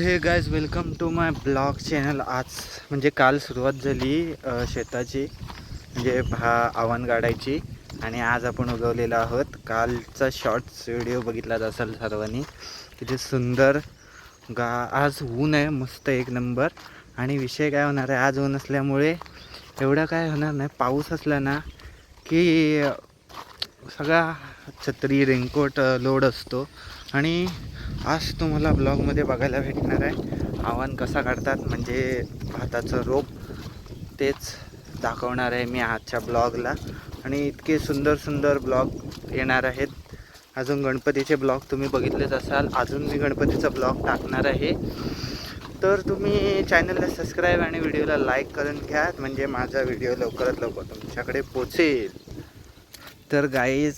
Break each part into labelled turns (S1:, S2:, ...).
S1: हे guys welcome to my blog channel. आज म्हणजे काल सुरुवात झाली शेताची, म्हणजे आव्हान काढायची. आणि आज आपण उगवलेलो आहोत. कालचा शॉर्ट्स व्हिडिओ बघितलाच असेल सर्वांनी. किती सुंदर आज ऊन आहे मस्त एक नंबर. आणि विषय काय होणार आहे, आज ऊन असल्यामुळे एवढा काय होणार नाही. पाऊस असला ना की सगळा छत्री रेनकोट लोड असतो. आणि आज तुम्हाला ब्लॉगमध्ये बघायला भेटणार आहे आव्हान कसा काढतात, म्हणजे भाताचं रोप. तेच दाखवणार आहे मी आजच्या ब्लॉगला. आणि इतके सुंदर सुंदर ब्लॉग येणार आहेत. अजून गणपतीचे ब्लॉग तुम्ही बघितलेच असाल. अजून मी गणपतीचा ब्लॉग टाकणार आहे, तर तुम्ही चॅनलला सबस्क्राईब आणि व्हिडिओला लाईक करून घ्या, म्हणजे माझा व्हिडिओ लवकरात लवकर तुमच्याकडे पोचेल. तर गाईज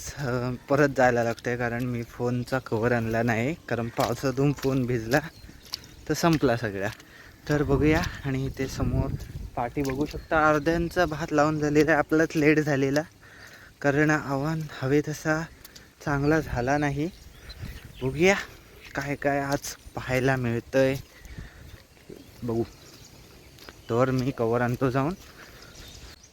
S1: परत जायला लागतं आहे, कारण मी फोनचा कवर आणला नाही, कारण पावसातून फोन भिजला तर संपला सगळा. तर बघूया. आणि ते समोर पाठी बघू शकता, अर्ध्यांचा भात लावून झालेला आहे. आपलाच लेट झालेला, कारण आव्हान हवे तसा चांगला झाला नाही. बघूया काय काय आज पाहायला मिळतं आहे, बघू. तर मी कवर आणतो जाऊन.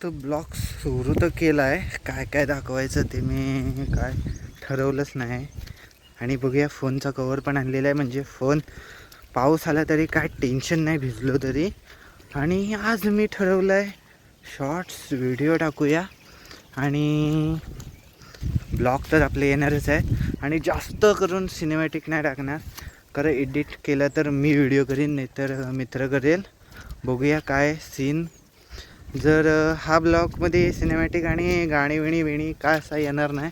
S1: तर ब्लॉग सुरू तर केला आहे, काय काय दाखवायचं ते मी काय ठरवलंच नाही. आणि बघूया, फोनचा कवर पण आणलेला आहे, म्हणजे फोन पाऊस आला तरी काय टेन्शन नाही, भिजलो तरी. आणि आज मी ठरवलं आहे शॉर्ट्स व्हिडिओ टाकूया. आणि ब्लॉग तर आपले येणारच आहे, आणि जास्त करून सिनेमॅटिक नाही टाकणार, कारण एडिट केलं तर मी व्हिडिओ करीन, नाही तर मित्र करेल. बघूया काय सीन. जर हा ब्लॉगमध्ये सिनेमॅटिक आणि गाणी विणी काय असा येणार नाही,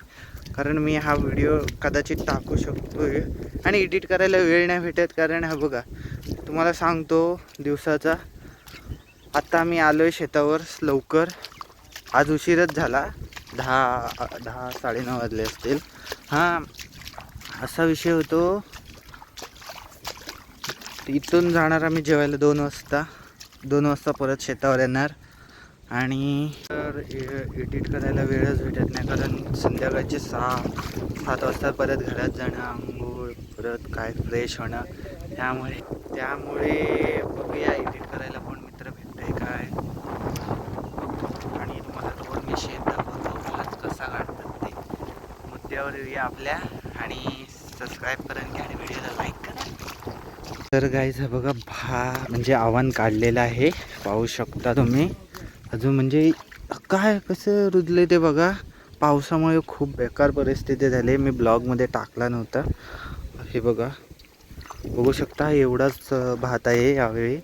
S1: कारण मी हा व्हिडिओ कदाचित टाकू शकतो आणि एडिट करायला वेळ नाही भेटत. कारण हा बघा, तुम्हाला सांगतो दिवसाचा. आता मी आलो आहे शेतावर लवकर, आज उशीरच झाला, 10-10:30 वाजले असतील. हां, असा विषय होतो. इथून जाणार आम्ही जेवायला 2 वाजता परत शेतावर येणार. आणि तर एडिट करायला वेळच भेटत नाही, कारण संध्याकाळचे 6-7 वाजता परत घरात जाणं, आंघोळ, परत काय फ्रेश होणं. त्यामुळे बघूया एडिट करायला कोण मित्र भेटतंय काय. आणि तुम्हाला थोडं मी शेत दाखवतो, भात कसा काढतात ते. मुद्द्यावर येऊया आपल्या. आणि सबस्क्राईब करून घ्या आणि व्हिडिओला लाईक करा. तर गाईज बघा, म्हणजे आव्हान काढलेलं आहे, पाहू शकता तुम्ही. अजून म्हणजे काय कसं रुजले ते बघा. पावसामुळे खूप बेकार परिस्थिती झाली. मी ब्लॉगमध्ये टाकला नव्हता. हे बघा, बघू शकता, एवढाच भात आहे यावेळी.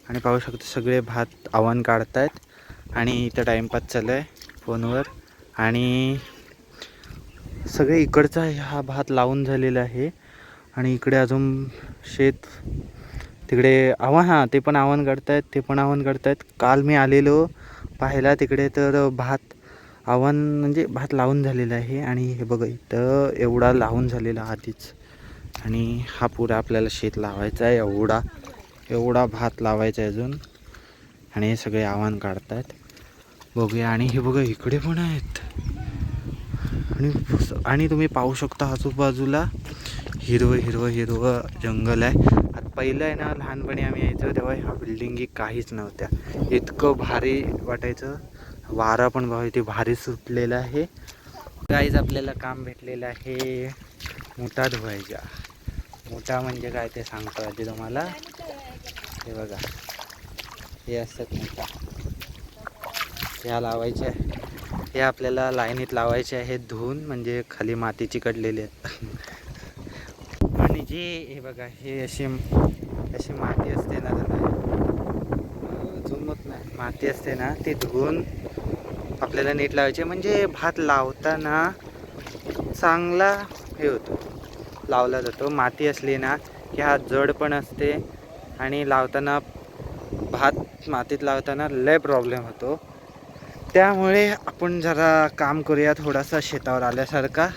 S1: आणि पाहू शकता सगळे भात आव्हान काढतायत. आणि इथं टाईमपास चालू आहे फोनवर. आणि सगळे इकडचा हा भात लावून झालेला आहे. आणि इकडे अजून शेत, तिकडे ते पण आव्हान काढतायत. काल मी आलेलो पाहायला तिकडे, तर आव्हान म्हणजे भात लावून झालेला आहे. आणि हे बघा, इथं एवढा लावून झालेला आधीच. आणि हा पुरा आपल्याला शेत लावायचा आहे, एवढा भात लावायचा आहे अजून. आणि हे सगळे आव्हान काढतायत, बघूया. आणि हे बघा, इकडे पण आहेत. आणि तुम्ही पाहू शकता आजूबाजूला हिरवं जंगल आहे. आता पहिलं आहे ना, लहानपणी आम्ही यायचो तेव्हा ह्या बिल्डिंगी काहीच नव्हत्या. इतकं भारी वाटायचं. वारा पण बघा इथे भारी सुटलेला आहे. काहीच आपल्याला काम भेटलेलं आहे मुठा धुवायचा. मुठा म्हणजे काय ते सांगतो आधी तुम्हाला. हे बघा, हे असतात मुठा. ह्या लावायच्या, हे आपल्याला लाईनीत लावायचे आहे धुवून, म्हणजे खाली माती चिकटलेली आहे. आणि हे बघा, हे अशी माती असते ना, जमत नाही, माती असते ना, ती धुवून आपल्याला नीट लावायचे, म्हणजे भात लावताना चांगला हे होतो, लावला जातो. माती असली ना की हा जड पण असते, आणि लावताना भात मातीत लावताना लय प्रॉब्लेम होतो. त्यामुळे आपण जरा काम करूया थोडासा शेतावर आल्यासारखा.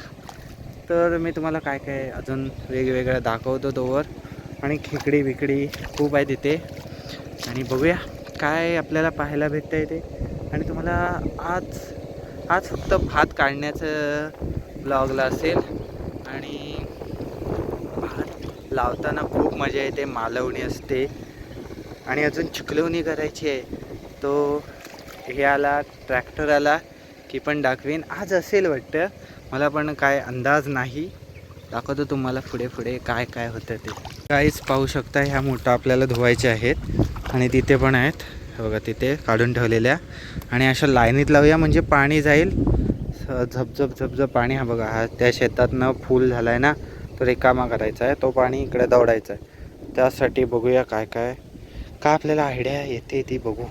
S1: तर मी तुम्हाला काय काय अजून वेगवेगळं दाखवतो तोवर. आणि खेकडी बिकडी खूप आहे तिथे. आणि बघूया काय आपल्याला पाहायला भेटतं आहे ते. आणि तुम्हाला आज फक्त भात काढण्याचं ब्लॉगला असेल. आणि लावताना खूप मजा येते, मालवणी असते आणि अजून चिखलवणी करायची आहे. तो हे आला, ट्रॅक्टर आला की पण दाखवीन. आज असेल वाटतं, मला पण काय अंदाज नाही. दाखवतो तुम्हाला पुढे पुढे काय काय होतं ते. काहीच पाहू शकता, ह्या मोठा आपल्याला धुवायचे आहेत आणि तिथे पण आहेत बघा, तिथे काढून ठेवलेल्या. आणि अशा लाईनीत लावूया म्हणजे पाणी जाईल, झपझप झपझप पाणी. हा बघा, हा त्या शेतातनं फुल झाला आहे ना, तो रिकामा करायचा आहे, तो पाणी इकडे दौडायचा आहे. त्यासाठी बघूया काय काय का आपल्याला आयडिया येते ती बघू.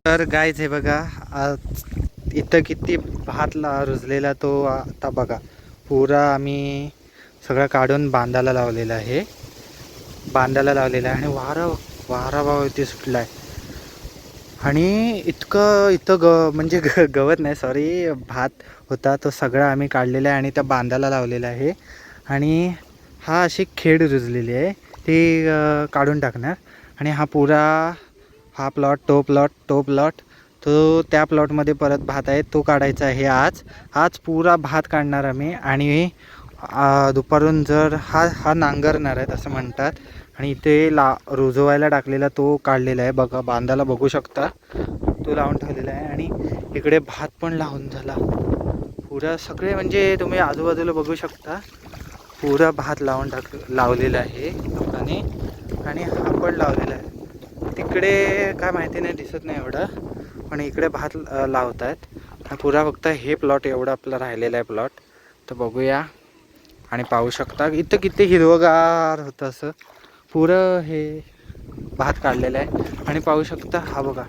S1: तर गाईज हे बघा, इथं किती भात रुजलेला तो आता बघा. पुरा आम्ही सगळं काढून बांधायला लावलेलं आहे, आणि वारा भाव इथे सुटला आहे. आणि इतकं इथं म्हणजे गवत नाही, सॉरी, भात होता तो सगळा आम्ही काढलेला आहे आणि त्या बांधायला लावलेला आहे. आणि हा अशी खेड रुजलेली आहे, ती काढून टाकणार. आणि हा प्लॉट, तो प्लॉट, तो त्या प्लॉटमध्ये परत भात आहे, तो काढायचा आहे. आज पुरा भात काढणार आम्ही. आणि दुपारून जर हा नांगरणार आहेत असं म्हणतात. आणि इथे रुजवायला टाकलेला तो काढलेला आहे बघा, बांधाला बघू शकता, तो लावून ठेवलेला आहे. आणि इकडे भात पण लावून झाला पुरा, सगळे म्हणजे तुम्ही आजूबाजूला बघू शकता, पुरा भात लावलेला आहे लोकांनी. आणि हा पण लावलेला आहे. तिकडे काय माहिती नाही, दिसत नाही एवढं, पण इकडे भात लावत आहेत पुरा. फक्त हे प्लॉट एवढं आपलं राहिलेलं आहे प्लॉट, तर बघूया. आणि पाहू शकता इथं किती हिरवगार होतं, असं पुरं हे भात काढलेलं आहे. आणि पाहू शकता हा बघा,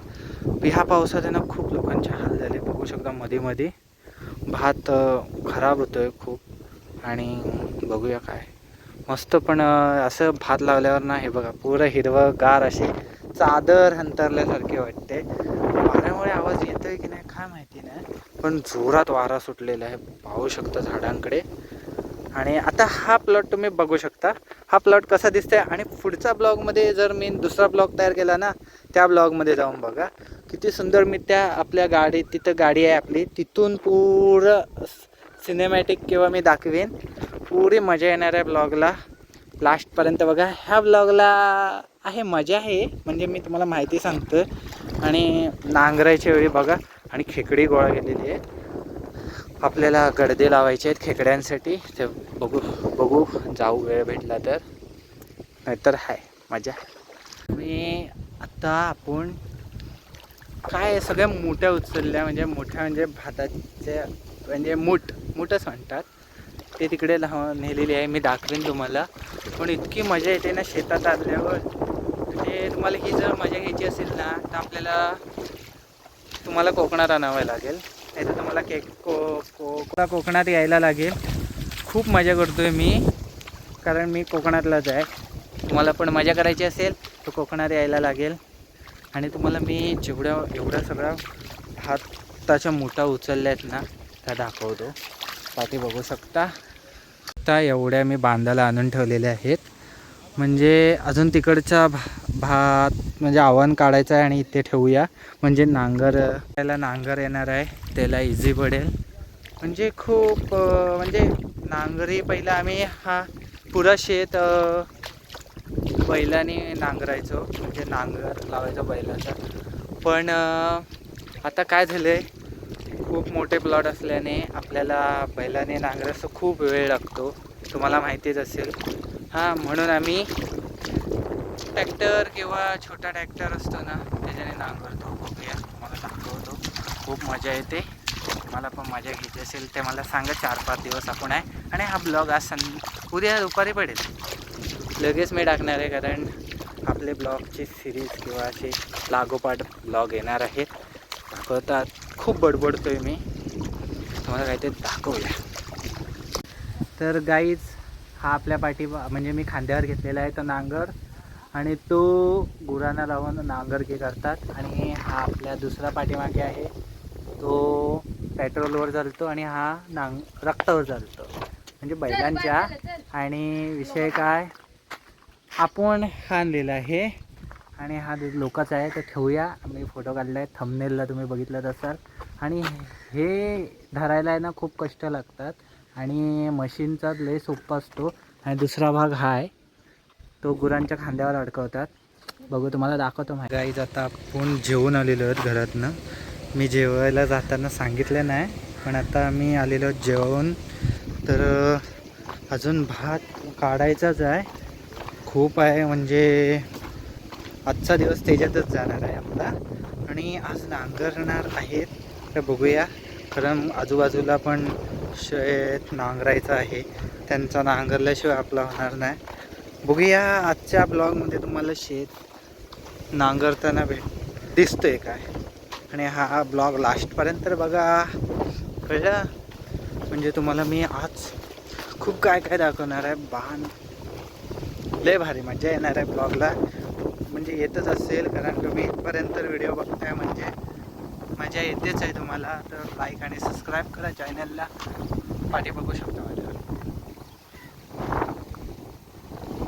S1: ह्या पावसात आहे ना खूप लोकांचे हाल झाले. बघू शकता मध्ये मध्ये भात खराब होतोय खूप. आणि बघूया काय मस्त. पण असं भात लावल्यावर ना हे बघा, पुरं हिरवगार, असे चादर अंतरल्यासारखे वाटते. वाऱ्यामुळे आवाज येतोय की नाही काय माहिती नाही, पण जोरात वारा सुटलेला आहे, पाहू शकता झाडांकडे. आणि आता हा प्लॉट तुम्ही बघू शकता, हा प्लॉट कसा दिसतोय. आणि पुढचा ब्लॉगमध्ये जर मी दुसरा ब्लॉग तयार केला ना, त्या ब्लॉगमध्ये जाऊन बघा किती सुंदर. मी त्या आपल्या तिथं गाडी आहे आपली, तिथून पुरं सिनेमॅटिक किंवा मी दाखवेन. पुरी मजा येणार आहे ब्लॉगला, लास्टपर्यंत बघा. ह्या ब्लॉगला आहे मजा आहे, म्हणजे मी तुम्हाला माहिती सांगतो. आणि नांगरायच्या वेळी बघा, आणि खेकडी गोळा केलेली आहे, आपल्याला गडदे लावायचे आहेत खेकड्यांसाठी. ते बघू जाऊ वेळ भेटला तर, नाहीतर हाय मजा. मी आता आपण काय सगळ्या मोठ्या उचलल्या, म्हणजे भाताच्या म्हणजे मूठच म्हणतात, ते तिकडे नेलेली आहे. मी दाखवेन तुम्हाला. पण इतकी मजा येते ना शेतात आल्यावर, म्हणजे तुम्हाला ही जर मजा घ्यायची असेल ना, तर तुम्हाला कोकणात आणावं लागेल, नाही तर तुम्हाला कोकणात यायला लागेल. खूप मजा करतोय मी, कारण मी कोकणातलाच आहे. तुम्हाला पण मजा करायची असेल तर कोकणात यायला लागेल. आणि तुम्हाला मी एवढा सगळा भाताच्या मूठा उचलल्या आहेत ना, त्या दाखवतो. पाठी बघू शकता. आता एवढ्या मी बांधायला आणून ठेवलेल्या आहेत, म्हणजे अजून तिकडचा भात म्हणजे आव्हान काढायचं आहे. आणि इथे ठेवूया, म्हणजे नांगर येणार आहे, त्याला इझी पडेल. म्हणजे खूप म्हणजे नांगरी पहिला आम्ही हा पुरा शेत बैलाने नांगरायचो, म्हणजे नांगर लावायचो बैलाचा. पण आता काय झालं आहे, खूप मोठे प्लॉट असल्याने आपल्याला बैलाने नांगरायचं खूप वेळ लागतो, तुम्हाला माहितीच असेल. हां, म्हणून आम्ही ट्रॅक्टर किंवा छोटा ट्रॅक्टर असतो ना, त्याच्याने नांगरतो. बघूया, तुम्हाला दाखवतो. खूप मजा येते. मला पण मजा घ्यायची असेल ते मला सांगा. 4-5 दिवस आपण आहे. आणि हा ब्लॉग आज उद्या दुपारी पडेल, लगेच मी टाकणार आहे, कारण आपले ब्लॉगची सिरीज किंवा असे लागोपाठ ब्लॉग येणार आहेत. दाखवतात, खूप बडबडतोय मी, तुम्हाला काहीतरी दाखवूया. तर गाईज, हा आपल्या म्हणजे मी खांद्यावर घेतलेला आहे तो नांगर, आणि तो गुरांना लावून नांगरकी करतात. आणि हा आपल्या दुसरा पाठीमागे आहे, तो पेट्रोलवर चालतो, आणि हा रक्तावर चालतो, म्हणजे बैलांच्या. आणि विषय काय, आपण आणलेला आहे, आणि हा लोकांचा आहे, तर ठेवूया. मी फोटो काढला आहे, थंबनेलला तुम्ही बघितलं असाल. आणि हे धरायला आहे ना खूप कष्ट लागतात, आणि मशीनचा लय सोपा असतो. आणि दुसरा भाग हा आहे, तो गुरांच्या खांद्यावर अडकवतात. बघू तुम्हाला दाखवतो. गाईज आता आपण जेवून आलेलो आहोत घरातनं. मी जेवायला जाताना सांगितलं नाही, पण आता मी आलेलो आहोत जेवून. तर अजून भात काढायचाच आहे, खूप आहे, म्हणजे आजचा दिवस त्याच्यातच जाणार आहे आपला. आणि आज नांगरणार आहेत, तर बघूया. कारण आजूबाजूला पण शेत नांगरायचं आहे, त्यांचा नांगरल्याशिवाय आपला होणार नाही. बघूया आजच्या ब्लॉगमध्ये तुम्हाला शेत नांगरताना दिसतंय काय. आणि हा ब्लॉग लास्टपर्यंत बघा, कळलं. म्हणजे तुम्हाला मी आज खूप काय काय दाखवणार आहे. बाण लय भारी मजा येणार आहे ब्लॉगला, म्हणजे येतच असेल. कारण तुम्ही इथपर्यंत व्हिडिओ बघताय म्हणजे मजा येतेच आहे तुम्हाला. तर लाईक आणि सबस्क्राईब करा चॅनलला. पाठी बघू शकता माझ्या.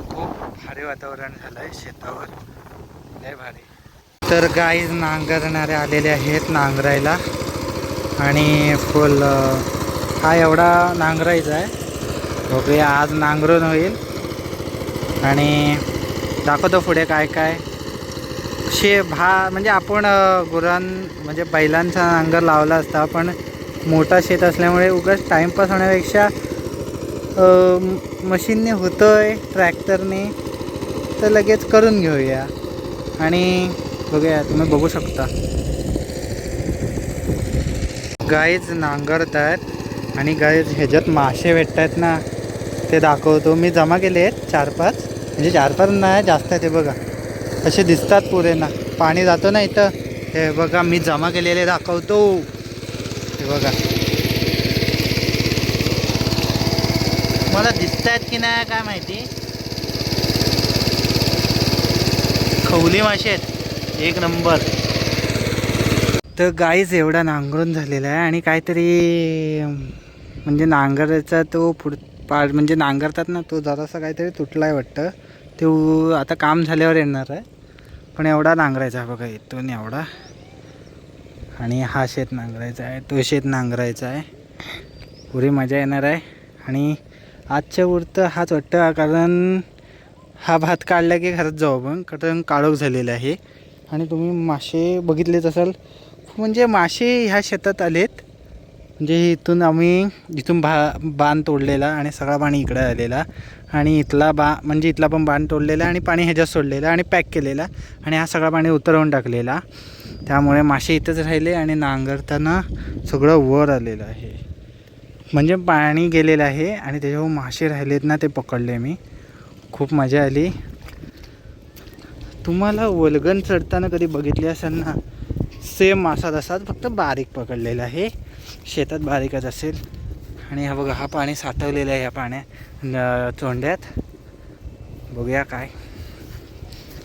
S1: खूप भारी वातावरण झालं आहे शेतावर, लय भारी. तर गाईज नांगरणारे आलेले आहेत नांगरायला. आणि फुल हा एवढा नांगरायचा आहे. बघूया आज नांगरून होईल. आणि दाखवतो पुढे काय काय म्हणजे आपण म्हणजे बैलांचा नांगर लावला असता, पण मोठा शेत असल्यामुळे उगाच टाईमपास होण्यापेक्षा मशीनने होतोय, ट्रॅक्टरने, तर लगेच करून घेऊया. आणि बघूया, तुम्ही बघू शकता गाईज नांगरत आहेत. आणि गाईज ह्याच्यात मासे भेटत आहेत ना, ते दाखवतो. मी जमा केले आहेत 4-5, म्हणजे 4-5 नाही जास्त आहे. ते बघा असे दिसतात पुरे ना, पाणी जातो ना इथं. हे बघा मी जमा केलेले दाखवतो. हे बघा, मला दिसत आहेत की नाही काय माहिती. खवली मासे आहेत, एक नंबर. तर गाईज एवढा नांगरून झालेला आहे. आणि काहीतरी म्हणजे नांगराचा तो म्हणजे नांगरतात ना, तो जरासा काहीतरी तुटला आहे वाटतं. ते आता काम झाल्यावर येणार आहे. पण एवढा नांगरायचा आहे बघा, इथून एवढा. आणि हा शेत नांगरायचा आहे, तो शेत नांगरायचा आहे. पुरी मजा येणार आहे. आणि आजच्या उरतं हाच वाटतं, कारण हा भात काढला की घरात जाऊ आपण, कारण काळोख झालेला आहे. आणि तुम्ही मासे बघितलेच असाल, म्हणजे मासे ह्या शेतात आलेत. म्हणजे इथून बाण तोडलेला आणि सगळा पाणी इकडे आलेला. आणि इथला म्हणजे इथला पण बाण तोडलेला आणि पाणी ह्याच्यात सोडलेला आणि पॅक केलेला. आणि हा सगळा पाणी उतरवून टाकलेला. त्यामुळे मासे इथंच राहिले. आणि नांगरताना सगळं वर आलेलं आहे, म्हणजे पाणी गेलेलं आहे. आणि त्याच्यावर मासे राहिलेत ना, ते पकडले मी. खूप मजा आली. तुम्हाला वल्गन चढताना कधी बघितली असेल ना, सेम मासा तसाच, फक्त बारीक पकडलेला आहे. शेतात बारीकच असेल. आणि हा बघा, हा पाणी साठवलेलं आहे या चोंड्यात. बघूया काय.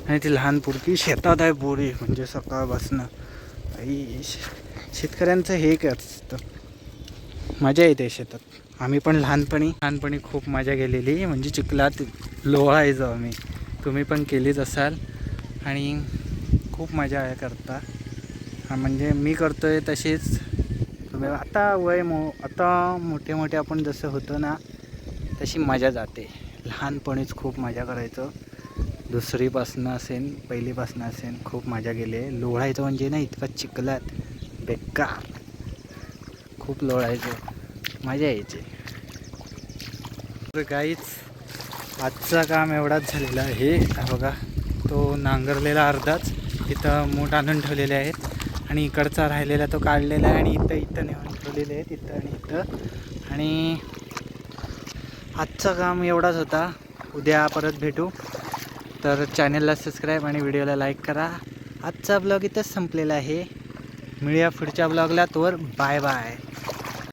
S1: आणि ती लहान पुरकी शेतात आहे पुरी, म्हणजे सकाळपासनं. शेतकऱ्यांचं हे असतं, मजा येते शेतात. आम्ही पण लहानपणी खूप मजा केलेली, म्हणजे चिखलात लोळायचो आम्ही. तुम्ही पण केलीच असाल. आणि खूप मजा करता. म्हणजे मी करतोय तशीच तुम्ही. आता आता मोठे आपण जसं होतो ना, तशी मजा जाते. लहानपणीच खूप मजा करायचो. दुसरीपासनं असेल, पहिलीपासनं असेल, खूप मजा केली आहे. लोळायचं म्हणजे ना, इतका चिखलात बेकार, खूप लोळायचो, मजा यायची. तर गाईच आजचं काम एवढाच झालेला आहे. बघा, तो नांगरलेला अर्धाच इथं मूठ आणून ठेवलेले आहेत. आणि इकडचा राहिलेला तो काढलेला आहे. आणि इथं नेऊन ठेवलेले आहेत, इथं आणि इथं. आणि आजचं काम एवढाच होता. उद्या परत भेटू. तर चॅनलला सबस्क्राईब आणि व्हिडिओला लाईक करा. आजचा ब्लॉग इथंच संपलेला आहे. मिळूया पुढच्या ब्लॉगला. तोवर बाय बाय.